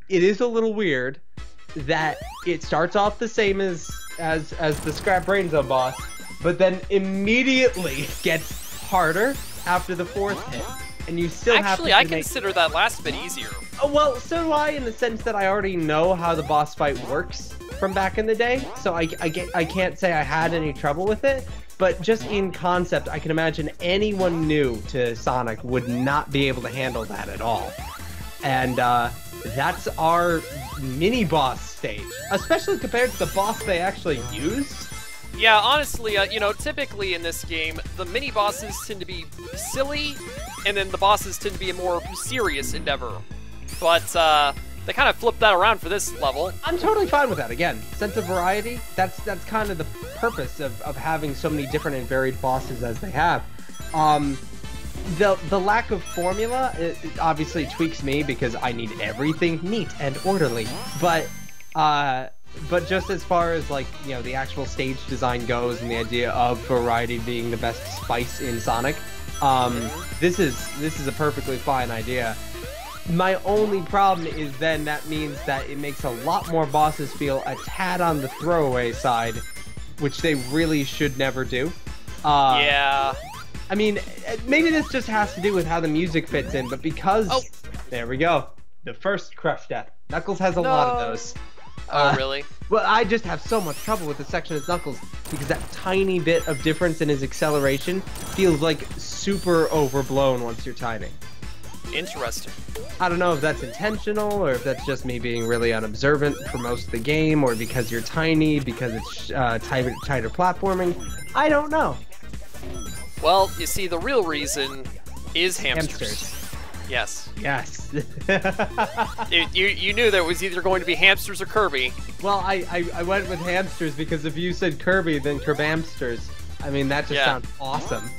it is a little weird that it starts off the same as the Scrap Brain Zone boss, but then immediately gets harder after the fourth hit, and you still have to Actually, I consider that last bit easier. Oh, well, so do I, in the sense that I already know how the boss fight works from back in the day, so I can't say I had any trouble with it, but just in concept, I can imagine anyone new to Sonic would not be able to handle that at all. And that's our mini-boss stage, especially compared to the boss they actually used. Yeah, honestly, you know, typically in this game, the mini-bosses tend to be silly, and then the bosses tend to be a more serious endeavor. But, they kind of flipped that around for this level. I'm totally fine with that. Again, sense of variety, that's kind of the purpose of having so many different and varied bosses as they have. The lack of formula, it obviously tweaks me because I need everything neat and orderly. But just as far as, like, you know, the actual stage design goes and the idea of variety being the best spice in Sonic, this is a perfectly fine idea. My only problem is then that means that it makes a lot more bosses feel a tad on the throwaway side, which they really should never do. Yeah. I mean, maybe this just has to do with how the music fits in, but because... Oh. There we go. The first Crush Death. Knuckles has a lot of those. Oh, really? Well, I just have so much trouble with the section of Knuckles because that tiny bit of difference in his acceleration feels like super overblown once you're timing. Interesting. I don't know if that's intentional or if that's just me being really unobservant for most of the game, or because you're tiny, because it's tighter platforming. I don't know. Well, you see, the real reason is hamsters. Yes. Yes. you knew that it was either going to be hamsters or Kirby. Well, I went with hamsters because if you said Kirby, then Kerbamsters. I mean, that just sounds awesome.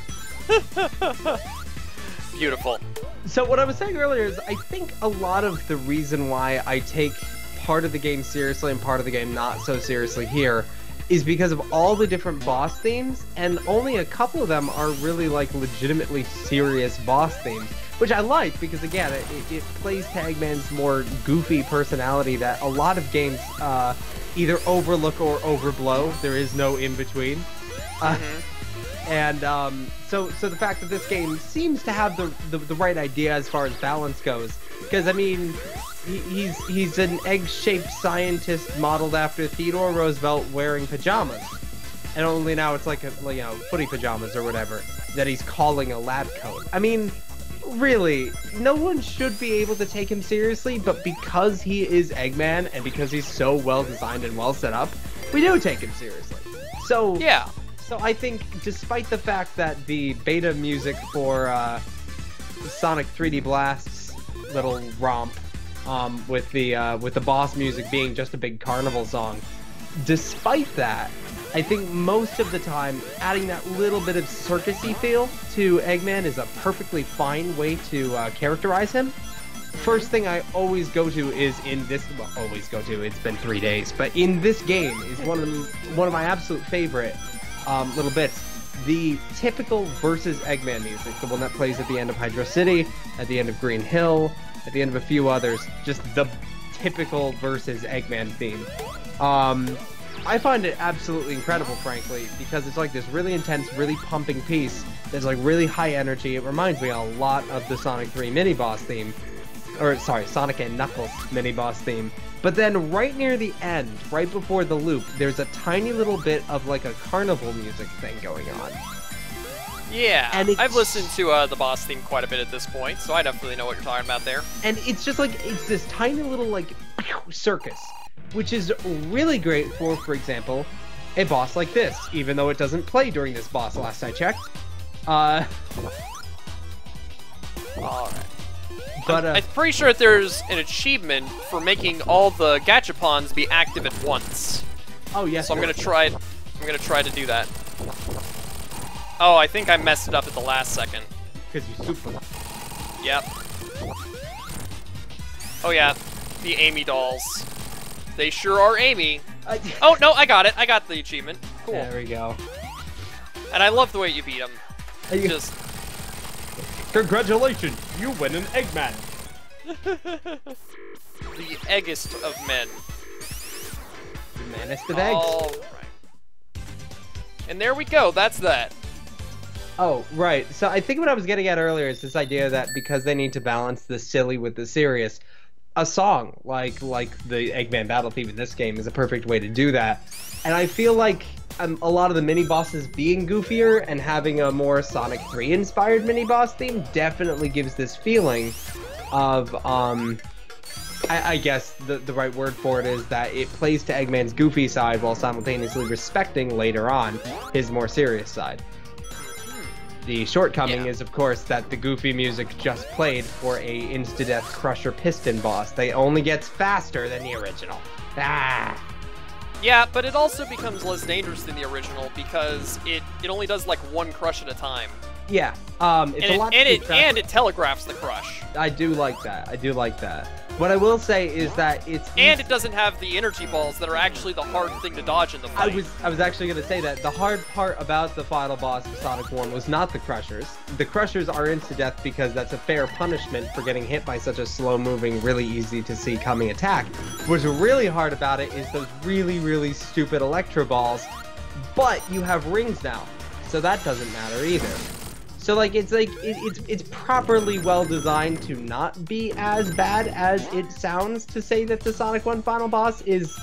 Beautiful. So what I was saying earlier is I think a lot of the reason why I take part of the game seriously and part of the game not so seriously here is because of all the different boss themes, and only a couple of them are really, like, legitimately serious boss themes, which I like because, again, it plays to Eggman's more goofy personality that a lot of games either overlook or overblow. There is no in-between. And so the fact that this game seems to have the right idea as far as balance goes, because I mean, he's an egg-shaped scientist modeled after Theodore Roosevelt wearing pajamas, and only now it's like footy pajamas or whatever that he's calling a lab coat. I mean, really, no one should be able to take him seriously, but because he is Eggman and because he's so well designed and well set up, we do take him seriously. So yeah. So I think, despite the fact that the beta music for Sonic 3D Blast's little romp, with the boss music being just a big carnival song, despite that, I think most of the time adding that little bit of circusy feel to Eggman is a perfectly fine way to characterize him. First thing I always go to is it's been 3 days, but in this game is one of my absolute favorite little bits. The typical versus Eggman music, the one that plays at the end of Hydro City, at the end of Green Hill, at the end of a few others, just the typical versus Eggman theme. I find it absolutely incredible, frankly, because it's like this really intense, really pumping piece that's like really high energy. It reminds me a lot of the Sonic 3 mini-boss theme. Or, sorry, Sonic and Knuckles mini-boss theme. But then right near the end, right before the loop, there's a tiny little bit of like a carnival music thing going on. Yeah, and I've listened to the boss theme quite a bit at this point, so I definitely know what you're talking about there. And it's just like, it's this tiny little like circus, which is really great for example, a boss like this, even though it doesn't play during this boss last I checked. Alright. But, I'm pretty sure that there's an achievement for making all the gachapons be active at once. Oh yes. So I'm gonna try to do that. Oh, I think I messed it up at the last second. Because you super. Yep. Oh yeah, the Amy dolls. They sure are Amy. Oh no, I got it. I got the achievement. Cool. There we go. And I love the way you beat him. Just. Congratulations, you win an Eggman. the eggest of men. The manest of eggs. All right. And there we go. That's that. Oh, right. So I think what I was getting at earlier is this idea that because they need to balance the silly with the serious, a song like the Eggman battle theme in this game is a perfect way to do that. And I feel like a lot of the mini-bosses being goofier and having a more Sonic 3 inspired mini-boss theme definitely gives this feeling of, I guess the right word for it is that it plays to Eggman's goofy side while simultaneously respecting later on his more serious side. The shortcoming is, of course, that the goofy music just played for a insta-death Crusher Piston boss. They only gets faster than the original. Ah! Yeah, but it also becomes less dangerous than the original because it only does like one crush at a time. Yeah, it's and a lot. And it telegraphs the crush. I do like that. I do like that. What I will say is that and it doesn't have the energy balls that are actually the hard thing to dodge in the fight. I was actually going to say that the hard part about the final boss of Sonic 1 was not the Crushers. The Crushers are insta-death because that's a fair punishment for getting hit by such a slow-moving, really easy-to-see coming attack. What's really hard about it is those really, really stupid Electro Balls, but you have rings now, so that doesn't matter either. So it's properly well designed to not be as bad as it sounds to say that the Sonic 1 final boss is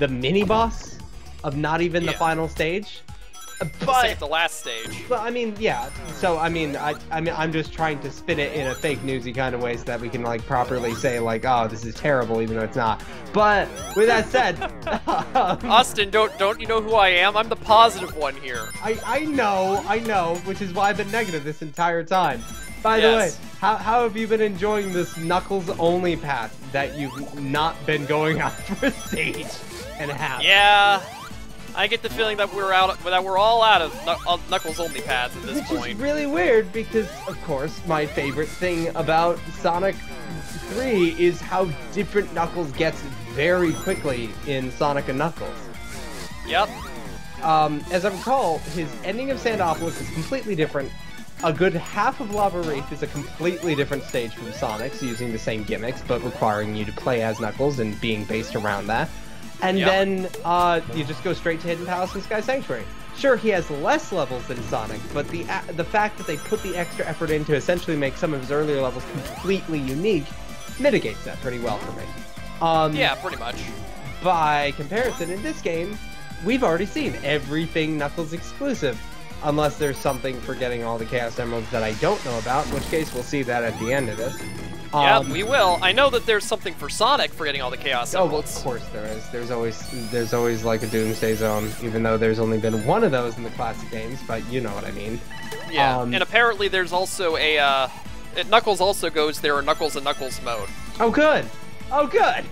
the mini boss of not even the final stage. But the last stage. Well, I mean, yeah. So I'm just trying to spin it in a fake newsy kind of way so that we can like properly say like, oh, this is terrible, even though it's not. But with that said, Austin, don't you know who I am? I'm the positive one here. I know, which is why I've been negative this entire time. By the way, how have you been enjoying this Knuckles only path that you've not been going on for a stage and a half? Yeah. I get the feeling that we're all out of Knuckles only paths at this point. Which is really weird because, of course, my favorite thing about Sonic 3 is how different Knuckles gets very quickly in Sonic and Knuckles. Yep. As I recall, his ending of Sandopolis is completely different. A good half of Lava Wraith is a completely different stage from Sonic's, using the same gimmicks, but requiring you to play as Knuckles and being based around that. And then you just go straight to Hidden Palace and Sky Sanctuary. Sure, he has less levels than Sonic, but the fact that they put the extra effort in to essentially make some of his earlier levels completely unique mitigates that pretty well for me. Yeah, pretty much. By comparison, in this game, we've already seen everything Knuckles exclusive. Unless there's something for getting all the Chaos Emeralds that I don't know about, in which case we'll see that at the end of this. Yeah, we will. I know that there's something for Sonic for getting all the Chaos Emeralds. Oh, of course there is. There's always like a Doomsday Zone, even though there's only been one of those in the classic games, but you know what I mean. Yeah, and apparently there's also a, Knuckles also goes there in Knuckles and Knuckles mode. Oh, good! Oh, good!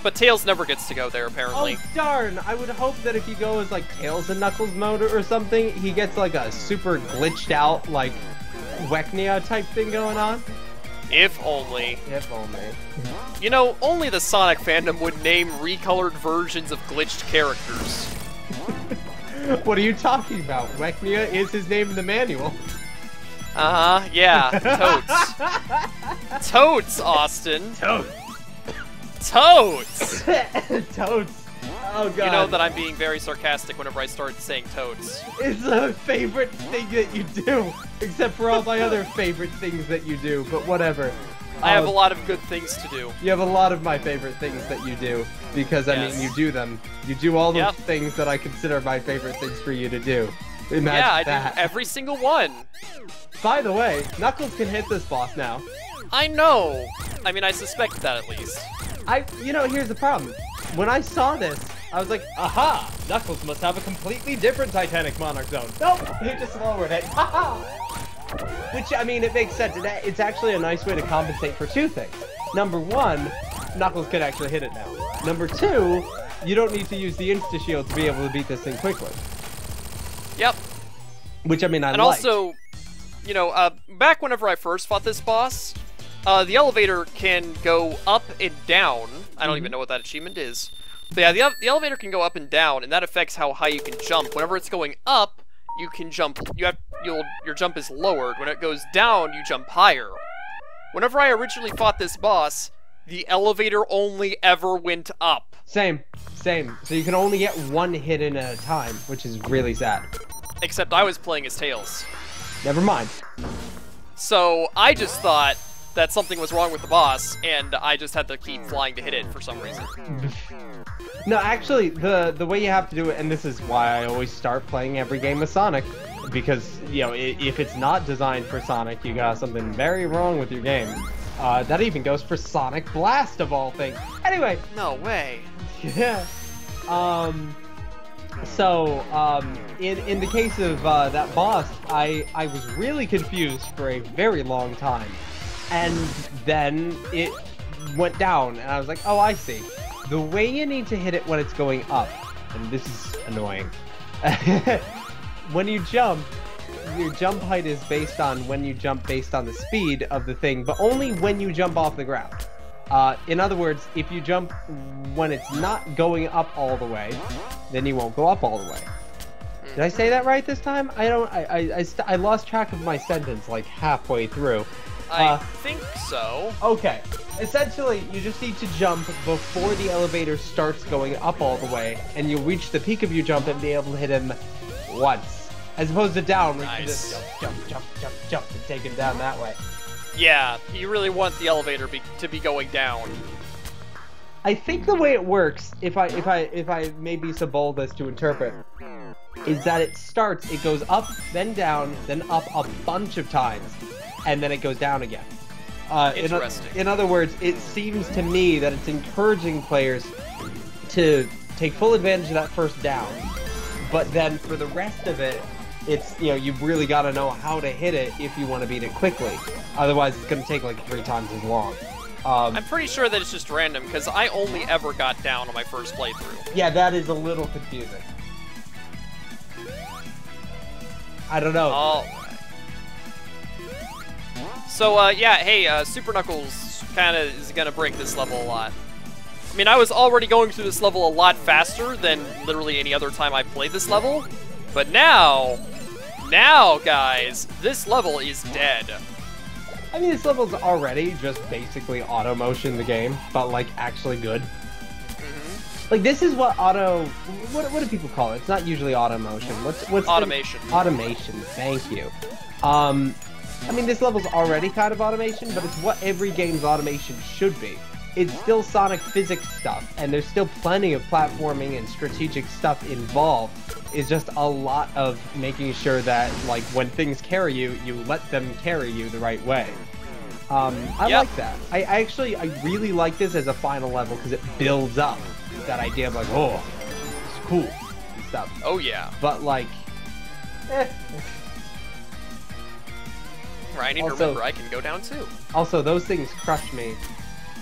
But Tails never gets to go there, apparently. Oh, darn! I would hope that if he goes, like, Tails and Knuckles mode or something, he gets, like, a super glitched out, like, Weknia type thing going on. If only. If only. You know, only the Sonic fandom would name recolored versions of glitched characters. What are you talking about? Weknia is his name in the manual. Uh-huh, yeah. Totes. Totes, Austin. Totes. Totes! Totes. Oh, God. You know that I'm being very sarcastic whenever I start saying totes. It's a favorite thing that you do, except for all my other favorite things that you do, but whatever. I have a lot of good things to do. You have a lot of my favorite things that you do, because, I mean, you do them. You do all the things that I consider my favorite things for you to do. Imagine that. I do every single one. By the way, Knuckles can hit this boss now. I know. I mean, I suspect that at least. You know, here's the problem. When I saw this, I was like, aha! Knuckles must have a completely different Titanic Monarch zone. Nope! He just lowered it. Haha! Which, I mean, it makes sense. It's actually a nice way to compensate for two things. Number one, Knuckles can actually hit it now. Number two, you don't need to use the Insta-Shield to be able to beat this thing quickly. Yep. Which, I mean, I liked. And also, you know, back whenever I first fought this boss, the elevator can go up and down. I don't even know what that achievement is. But yeah, the elevator can go up and down, and that affects how high you can jump. Whenever it's going up, you can jump. Your jump is lowered. When it goes down, you jump higher. Whenever I originally fought this boss, The elevator only ever went up. Same. So you can only get one hit in at a time, which is really sad. Except I was playing as Tails. Never mind. So I just thought that something was wrong with the boss, and I just had to keep flying to hit it for some reason. No, actually, the way you have to do it, and this is why I always start playing every game with Sonic, because, you know, if it's not designed for Sonic, you got something very wrong with your game. That even goes for Sonic Blast, of all things. Anyway. No way. Yeah. In the case of that boss, I was really confused for a very long time. And then it went down, and I was like, oh, I see. The way you need to hit it when it's going up, and this is annoying. When you jump, your jump height is based on when you jump based on the speed of the thing, but only when you jump off the ground. In other words, if you jump when it's not going up all the way, then you won't go up all the way. Did I say that right this time? I lost track of my sentence like halfway through. I think so. Okay. Essentially, you just need to jump before the elevator starts going up all the way, and you'll reach the peak of your jump and be able to hit him once. As opposed to down, where you can just jump, and take him down that way. Yeah, you really want the elevator to be going down. I think the way it works, if I may be so bold as to interpret, is that it goes up, then down, then up a bunch of times, and then it goes down again. Interesting. In other words, it seems to me that it's encouraging players to take full advantage of that first down, but then for the rest of it, it's, you know, you've really got to know how to hit it if you want to beat it quickly. Otherwise, it's going to take like 3 times as long. I'm pretty sure that it's just random, because I only ever got down on my first playthrough. Yeah, that is a little confusing. I don't know. Alright. So, yeah, hey, Super Knuckles kind of is going to break this level a lot. I mean, I was already going through this level a lot faster than literally any other time I played this level. But now, guys, this level is dead. I mean, this level's already just basically auto motion the game, but like actually good. Like, this is what what do people call it? It's not usually auto motion. What's automation? Automation. Thank you. I mean, this level's already kind of automation, but it's what every game's automation should be. It's still Sonic physics stuff, and there's still plenty of platforming and strategic stuff involved. It's just a lot of making sure that, like, when things carry you, you let them carry you the right way. I like that. I really like this as a final level because it builds up that idea of like, oh, it's cool and stuff. Oh yeah. But like, I need to remember I can go down too. Also, those things crush me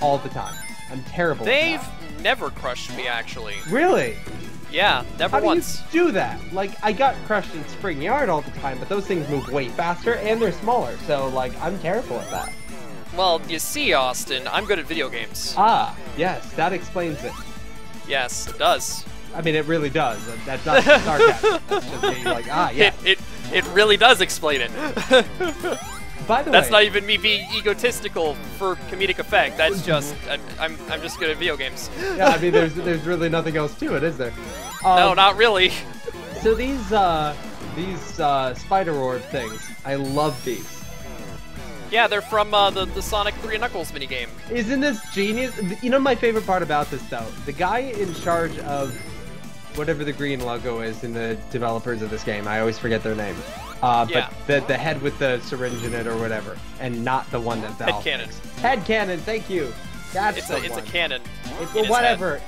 all the time. I'm terrible. They've never crushed me, actually. Really? Yeah, never once. How do you do that? Like, I got crushed in Spring Yard all the time, but those things move way faster and they're smaller. So, like, I'm terrible at that. Well, you see, Austin, I'm good at video games. Ah, yes, that explains it. Yes, it does. I mean, it really does. That's not sarcasm. That's just me, like, yeah. It really does explain it. By the way, that's not even me being egotistical for comedic effect. That's just I'm just good at video games. Yeah, I mean, there's really nothing else to it, is there? No, not really. So these spider orb things, I love these. Yeah, they're from the Sonic 3 Knuckles minigame. Isn't this genius? You know my favorite part about this, though? The guy in charge of whatever the green logo is in the developers of this game, I always forget their name. Yeah. But the head with the syringe in it or whatever, and not the one that Valve. Head cannon. Head cannon, thank you. That's it's the a one. cannon. Well, whatever.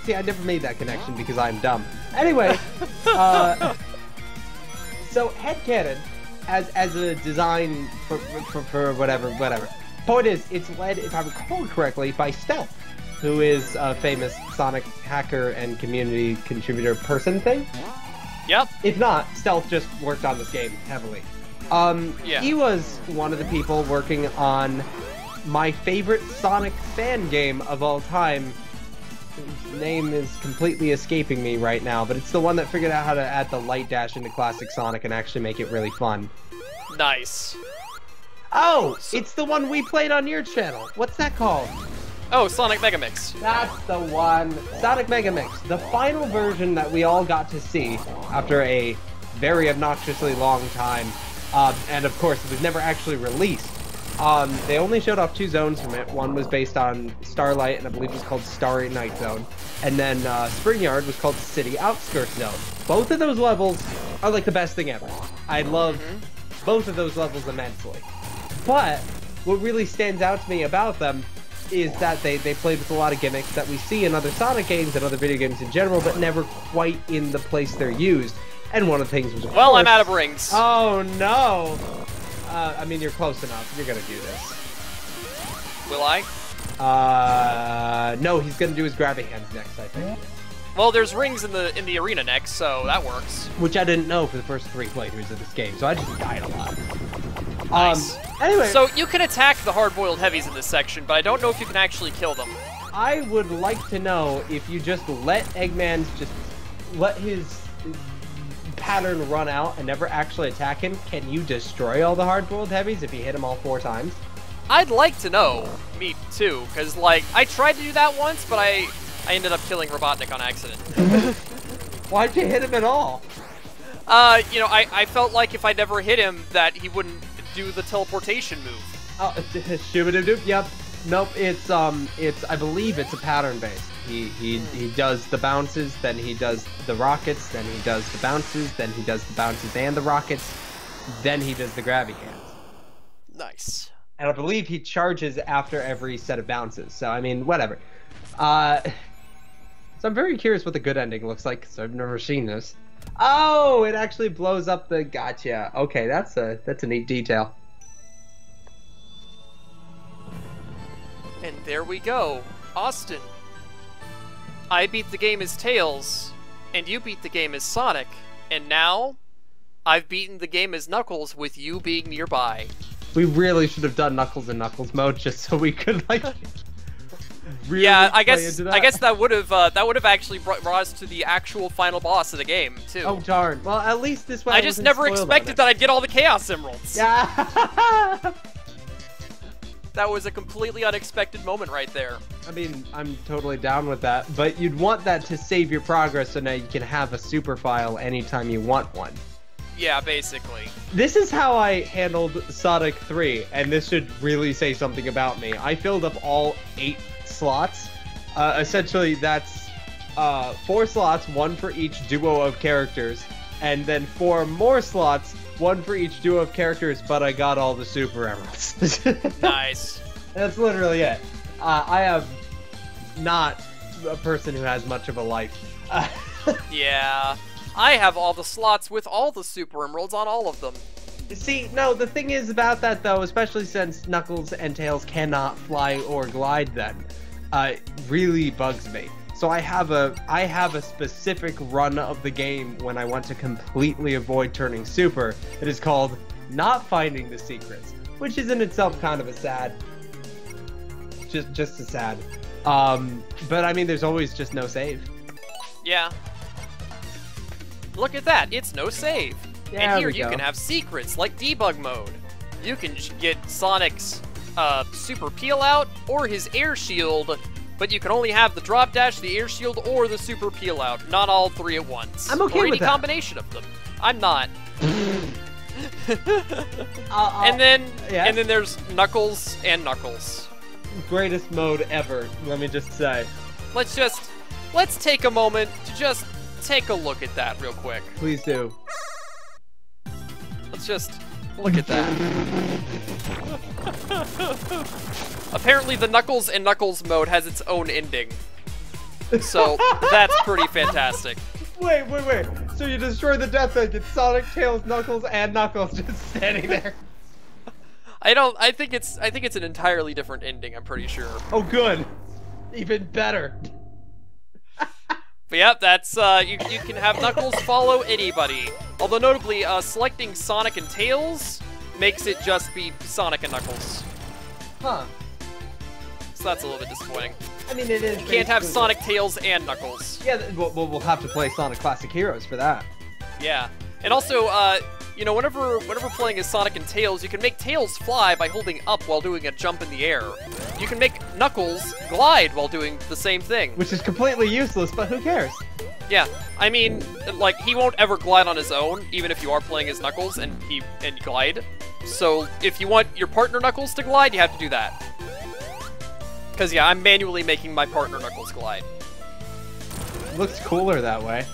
See, I never made that connection because I'm dumb. Anyway, so head cannon, as a design for whatever. Point is, it's led, if I recall correctly, by Stealth, who is a famous Sonic hacker and community contributor person thing. Yep. If not, Stealth just worked on this game heavily. Yeah. He was one of the people working on my favorite Sonic fan game of all time. His name is completely escaping me right now, but it's the one that figured out how to add the light dash into classic Sonic and actually make it really fun. Nice. Oh, it's the one we played on your channel. What's that called? Oh, Sonic Mega Mix. That's the one. Sonic Mega Mix, the final version that we all got to see after a very obnoxiously long time. And of course, it was never actually released. They only showed off 2 zones from it. One was based on Starlight, and I believe it was called Starry Night Zone. And then Spring Yard was called City Outskirts Zone. Both of those levels are like the best thing ever. I love both of those levels immensely. But what really stands out to me about them is that they played with a lot of gimmicks that we see in other Sonic games and other video games in general, but never quite in the place they're used. And one of the things was, of well, course, I'm out of rings. Oh no! I mean, you're close enough. You're gonna do this. Will I? No, he's gonna do his grabby hands next, I think. Well, there's rings in the arena next, so that works. Which I didn't know for the first 3 playthroughs of this game, so I just died a lot. Nice. Anyway, so you can attack the hard-boiled heavies in this section, but I don't know if you can actually kill them. I would like to know if you just let Eggman let his pattern run out and never actually attack him, can you destroy all the hard-boiled heavies if you hit him all 4 times? I'd like to know. Me too, because, like, I tried to do that once, but I ended up killing Robotnik on accident. Why'd you hit him at all? You know, I felt like if I never hit him, that he wouldn't do the teleportation move. Oh, shoo-ba-doo-doo, yep. Nope, it's, I believe it's a pattern-based. He does the bounces, then he does the rockets, then he does the bounces, then he does the bounces and the rockets, then he does the grabby hands. Nice. And I believe he charges after every set of bounces, so I mean, whatever. So I'm very curious what the good ending looks like, because I've never seen this. Oh, it actually blows up the... Gotcha. Okay, that's a neat detail. And there we go. Austin. I beat the game as Tails, and you beat the game as Sonic, and now I've beaten the game as Knuckles with you being nearby. We really should have done Knuckles in Knuckles mode just so we could like really yeah, I guess that would have actually brought us to the actual final boss of the game too. Oh darn. Well, at least this way I just never expected that I'd get all the Chaos Emeralds. Yeah. That was a completely unexpected moment right there. I mean, I'm totally down with that, but you'd want that to save your progress so now you can have a super file anytime you want one. Yeah, basically. This is how I handled Sonic 3, and this should really say something about me. I filled up all 8 slots. Essentially, that's 4 slots, 1 for each duo of characters, and then 4 more slots, 1 for each duo of characters, but I got all the Super Emeralds. Nice. That's literally it. I am not a person who has much of a life. Yeah. I have all the slots with all the Super Emeralds on all of them. See, no, the thing is about that, though, especially since Knuckles and Tails cannot fly or glide then, it really bugs me. So I have a specific run of the game when I want to completely avoid turning super. It is called not finding the secrets, which is in itself kind of a sad, just a sad. But I mean, there's always just no save. Yeah. Look at that, it's no save. Yeah, and here you can have secrets like debug mode. You can get Sonic's super peel out or his air shield, but you can only have the drop dash, the air shield, or the super peel out, not all 3 at once. I'm okay or with any that. combination of them. I'm not. And then there's Knuckles and Knuckles. Greatest mode ever, let me just say. Let's take a moment to just take a look at that real quick. Please do. Let's just look at that. Apparently the Knuckles and Knuckles mode has its own ending. So that's pretty fantastic. Wait. So you destroy the Death Egg, it's Sonic, Tails, Knuckles, and Knuckles just standing there. I think it's an entirely different ending, I'm pretty sure. Oh good. Even better. But yeah, that's you can have Knuckles follow anybody. Although notably, selecting Sonic and Tails makes it just be Sonic and Knuckles. Huh. So that's a little bit disappointing. I mean, it is. You can't have Sonic, Tails, and Knuckles. Yeah, we'll have to play Sonic Classic Heroes for that. Yeah. And also, you know, whenever playing as Sonic and Tails, you can make Tails fly by holding up while doing a jump in the air. You can make Knuckles glide while doing the same thing. Which is completely useless, but who cares? Yeah, I mean, like, he won't ever glide on his own, even if you are playing as Knuckles and you glide. So if you want your partner Knuckles to glide, you have to do that. Because, yeah, I'm manually making my partner Knuckles glide. Looks cooler that way.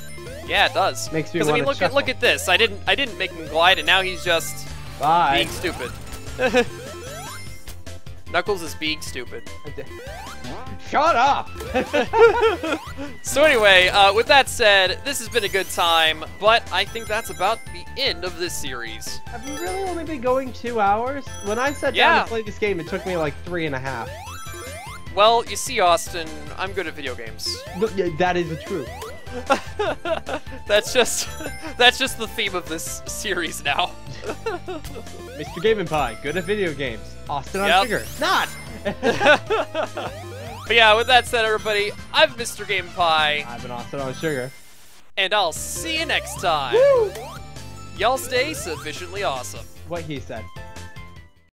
Yeah, it does. Makes me Because I mean, wanna look at this. I didn't make him glide, and now he's just Bye. being stupid. Knuckles is being stupid. Shut up! So anyway, with that said, this has been a good time, but I think that's about the end of this series. Have you really only been going 2 hours? When I sat down to play this game, it took me like 3.5. Well, you see, Austin, I'm good at video games. But, yeah, that is the truth. That's just the theme of this series now. Mr. Game and Pie, good at video games. Austin on sugar, not! But yeah, with that said, everybody, I'm Mr. Game and Pie. I've been Austin on sugar. And I'll see you next time. Woo! Y'all stay sufficiently awesome. What he said.